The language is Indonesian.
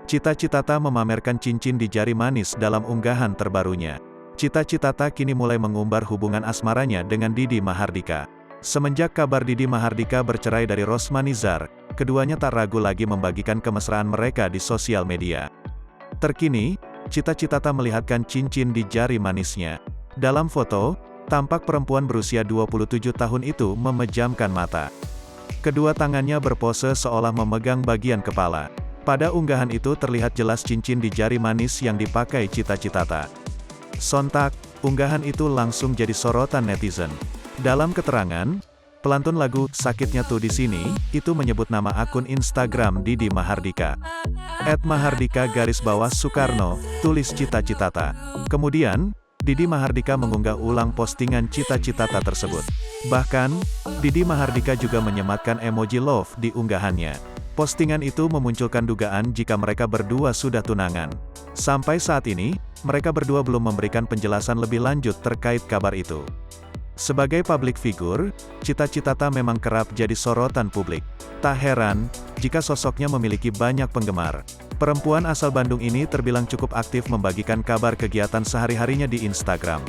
Cita Citata memamerkan cincin di jari manis dalam unggahan terbarunya. Cita Citata kini mulai mengumbar hubungan asmaranya dengan Didi Mahardika. Semenjak kabar Didi Mahardika bercerai dari Rosma Nizar, keduanya tak ragu lagi membagikan kemesraan mereka di sosial media. Terkini, Cita Citata melihatkan cincin di jari manisnya. Dalam foto, tampak perempuan berusia 27 tahun itu memejamkan mata. Kedua tangannya berpose seolah memegang bagian kepala. Pada unggahan itu terlihat jelas cincin di jari manis yang dipakai Cita Citata. Sontak, unggahan itu langsung jadi sorotan netizen. Dalam keterangan, pelantun lagu "Sakitnya Tuh di Sini" itu menyebut nama akun Instagram Didi Mahardika. @mahardika_Soekarno, tulis Cita Citata. Kemudian, Didi Mahardika mengunggah ulang postingan Cita Citata tersebut. Bahkan, Didi Mahardika juga menyematkan emoji love di unggahannya. Postingan itu memunculkan dugaan jika mereka berdua sudah tunangan. Sampai saat ini, mereka berdua belum memberikan penjelasan lebih lanjut terkait kabar itu. Sebagai publik figur, Cita Citata memang kerap jadi sorotan publik. Tak heran, jika sosoknya memiliki banyak penggemar. Perempuan asal Bandung ini terbilang cukup aktif membagikan kabar kegiatan sehari-harinya di Instagram.